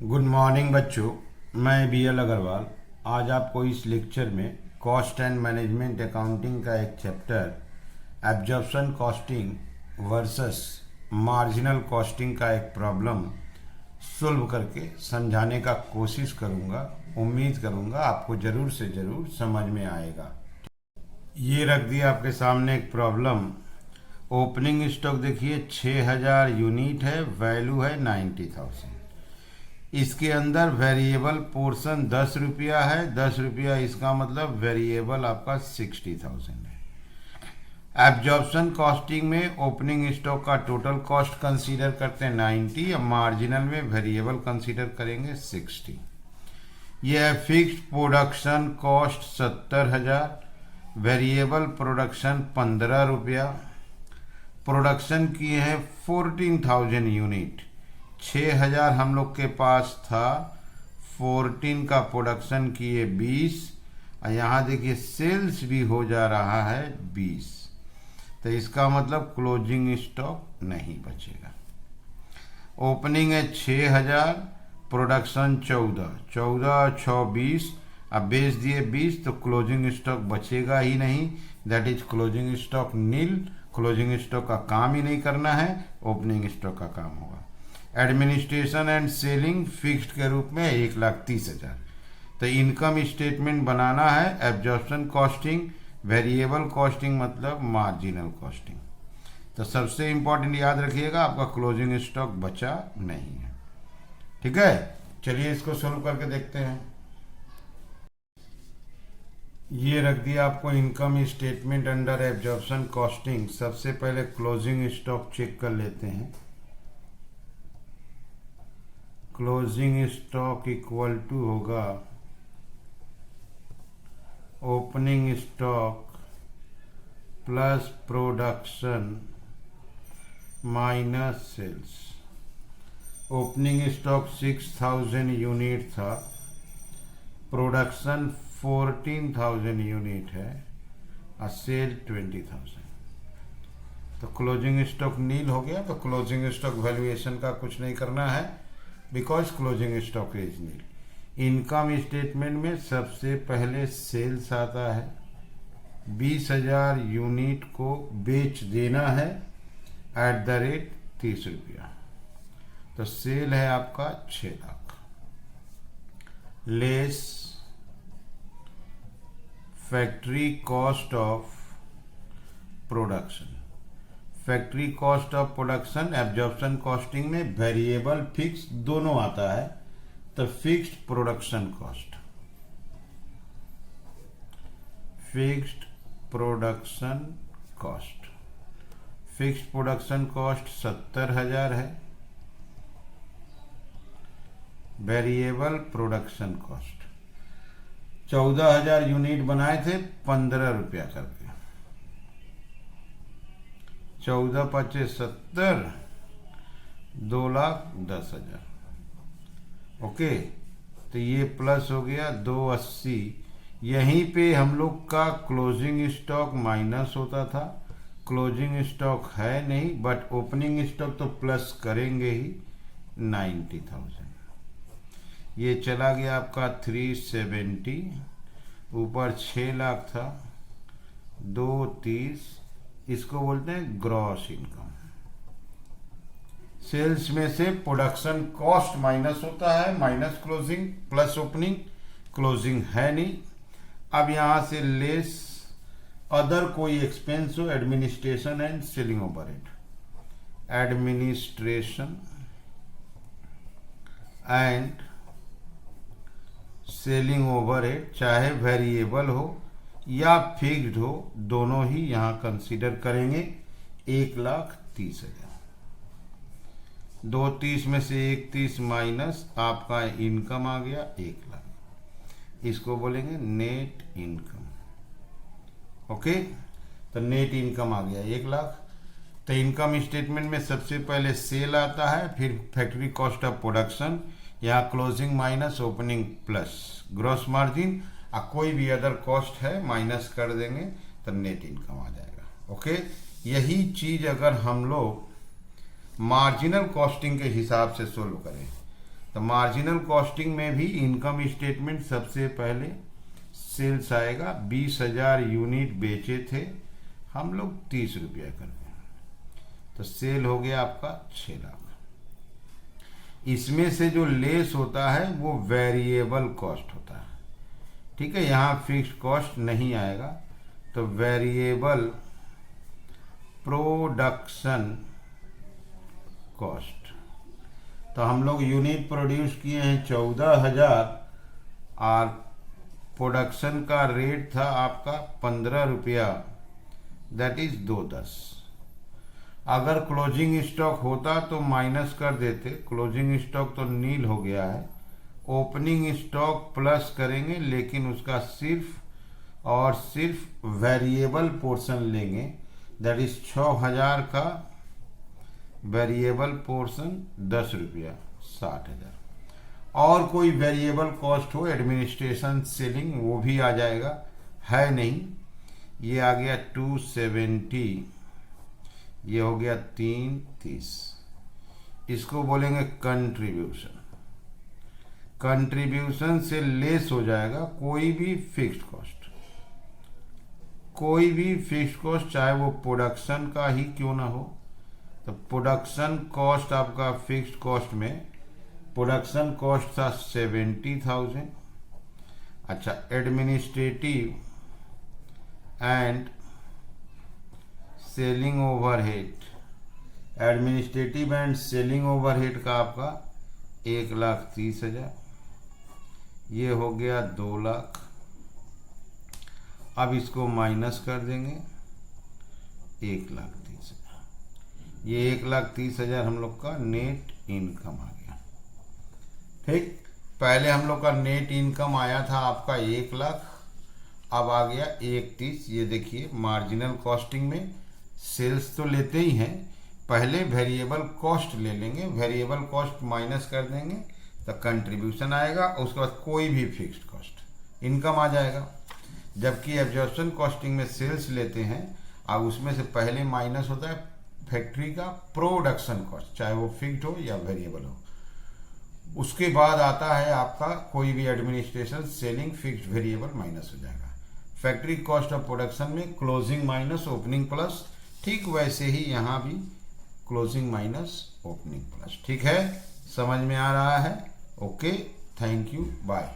Good morning बच्चों। मैं BL. Agarwal आज आपको इस लेक्चर में कॉस्ट एंड मैनेजमेंट अकाउंटिंग का एक chapter absorption costing versus marginal costing का एक प्रॉब्लम सॉल्व करके समझाने का कोशिश करूंगा। उम्मीद करूंगा आपको ज़रूर से ज़रूर समझ में आएगा। ये रख दिया आपके सामने एक प्रॉब्लम। ओपनिंग स्टॉक देखिए 6000 यूनिट है, वैल्यू है 90,000। इसके अंदर वेरिएबल पोर्शन 10 रुपया है, 10 रुपया इसका मतलब वेरिएबल आपका 60,000 है। एब्जॉर्प्शन कॉस्टिंग में ओपनिंग स्टॉक का टोटल कॉस्ट कंसीडर करते हैं 90 और मार्जिनल में वेरिएबल कंसीडर करेंगे 60। यह है fixed production cost 70,000, variable production 15 रुपया। प्रोडक्शन की है 14,000 यूनिट, 6000 हम लोग के पास था, 14 का प्रोडक्शन किए 20 और यहाँ देखिए सेल्स भी हो जा रहा है 20, तो इसका मतलब क्लोजिंग स्टॉक नहीं बचेगा। ओपनिंग है 6000, प्रोडक्शन 14 6 20, अब बेच दिए 20 तो क्लोजिंग स्टॉक बचेगा ही नहीं, that is closing stock nil. Closing stock का काम ही नहीं करना है, ओपनिंग स्टॉक का काम होगा। एडमिनिस्ट्रेशन एंड सेलिंग फिक्स्ड के रूप में 1,30,000। तो इनकम स्टेटमेंट बनाना है एब्जॉर्प्शन कॉस्टिंग, वेरिएबल कॉस्टिंग मतलब मार्जिनल कॉस्टिंग। तो सबसे इंपॉर्टेंट याद रखिएगा आपका क्लोजिंग स्टॉक बचा नहीं है। ठीक है, चलिए इसको सोल्व करके देखते हैं। ये रख दिया आपको income statement under absorption costing. सबसे पहले क्लोजिंग स्टॉक चेक कर लेते हैं। क्लोजिंग स्टॉक इक्वल टू होगा opening stock plus production minus sales. Opening stock 6,000 unit था, प्रोडक्शन 14,000 यूनिट है और सेल 20,000। तो क्लोजिंग स्टॉक नील हो गया। तो क्लोजिंग स्टॉक वैल्यूएशन का कुछ नहीं करना है, because closing stock is nil. Income statement में सबसे पहले सेल्स आता है, 20,000 यूनिट को बेच देना है एट द रेट 30 रुपया। तो सेल है आपका 6 lakh, less factory cost of production. Factory cost of production absorption costing में वेरिएबल फिक्स दोनों आता है। तो fixed production cost, fixed production cost, fixed production cost 70,000 है। वेरिएबल प्रोडक्शन कॉस्ट 14,000 यूनिट बनाए थे 15 रुपया करके, 14 पचे 70, 2,10,000। ओके, तो ये प्लस हो गया 280। यहीं पे हम लोग का क्लोजिंग स्टॉक माइनस होता था, क्लोजिंग स्टॉक है नहीं, बट ओपनिंग स्टॉक तो प्लस करेंगे ही 90,000। ये चला गया आपका 370, ऊपर 6 लाख था, 230, इसको बोलते हैं ग्रॉस इनकम। सेल्स में से प्रोडक्शन कॉस्ट माइनस होता है, minus closing plus opening, closing है नहीं। अब यहां से लेस अदर कोई एक्सपेंस हो, administration and selling overhead. Administration and selling overhead चाहे वेरिएबल हो या फिक्स्ड हो, दोनों ही यहां कंसीडर करेंगे। 1,30,000, 230 में से 31 माइनस आपका इनकम आ गया 1 लाख। इसको बोलेंगे नेट इनकम। ओके, तो नेट इनकम आ गया 1 लाख। तो इनकम स्टेटमेंट में सबसे पहले सेल आता है, फिर फैक्ट्री कॉस्ट ऑफ प्रोडक्शन, यहाँ closing minus opening plus gross margin, और कोई भी अदर कॉस्ट है माइनस कर देंगे तो नेट इनकम आ जाएगा। ओके, यही चीज अगर हम लोग मार्जिनल कॉस्टिंग के हिसाब से सोल्व करें तो मार्जिनल कॉस्टिंग में भी इनकम स्टेटमेंट सबसे पहले सेल्स आएगा। 20,000 यूनिट बेचे थे हम लोग 30 रुपया करके, तो सेल हो गया आपका 6 लाख। इसमें से जो लेस होता है वो वेरिएबल कॉस्ट होता है, ठीक है। यहाँ फिक्स्ड कॉस्ट नहीं आएगा, तो वेरिएबल प्रोडक्शन कॉस्ट। तो हम लोग यूनिट प्रोड्यूस किए हैं 14,000 और प्रोडक्शन का रेट था आपका 15 रुपया, दैट इज 210। अगर क्लोजिंग स्टॉक होता तो माइनस कर देते, क्लोजिंग स्टॉक तो नील हो गया है। ओपनिंग स्टॉक प्लस करेंगे, लेकिन उसका सिर्फ और सिर्फ वेरिएबल पोर्शन लेंगे, दैट इज 6,000 का वेरिएबल पोर्शन 10 रुपया 60,000। और कोई वेरिएबल कॉस्ट हो, एडमिनिस्ट्रेशन सेलिंग, वो भी आ जाएगा, है नहीं। ये आ गया 270, ये हो गया 330। इसको बोलेंगे कंट्रीब्यूशन। कंट्रीब्यूशन से लेस हो जाएगा कोई भी फिक्स्ड कॉस्ट, कोई भी फिक्स्ड कॉस्ट, चाहे वो प्रोडक्शन का ही क्यों ना हो। तो प्रोडक्शन कॉस्ट आपका फिक्स्ड कॉस्ट में प्रोडक्शन कॉस्ट था 70,000। अच्छा, administrative and selling overhead, administrative and selling overhead का आपका 1,30,000, ये हो गया 2 लाख। अब इसको माइनस कर देंगे, 1,30,000। ये 1,30,000 हम लोग का नेट इनकम आ गया, ठीक। पहले हम लोग का नेट इनकम आया था आपका 1 लाख, अब आ गया 1,30। ये देखिए मार्जिनल कॉस्टिंग में सेल्स तो लेते ही हैं, पहले वेरिएबल कॉस्ट ले लेंगे, वेरिएबल कॉस्ट माइनस कर देंगे तो कंट्रीब्यूशन आएगा, उसके बाद कोई भी फिक्स्ड कॉस्ट इनकम आ जाएगा। जबकि एब्जॉर्प्शन कॉस्टिंग में सेल्स लेते हैं, अब उसमें से पहले माइनस होता है फैक्ट्री का प्रोडक्शन कॉस्ट, चाहे वो फिक्स्ड हो या वेरिएबल हो। उसके बाद आता है आपका कोई भी administration selling, fixed variable minus हो जाएगा। फैक्ट्री कॉस्ट ऑफ प्रोडक्शन में क्लोजिंग माइनस ओपनिंग प्लस, ठीक वैसे ही यहाँ भी क्लोजिंग माइनस ओपनिंग प्लस, ठीक है। समझ में आ रहा है? Okay, thank you, bye.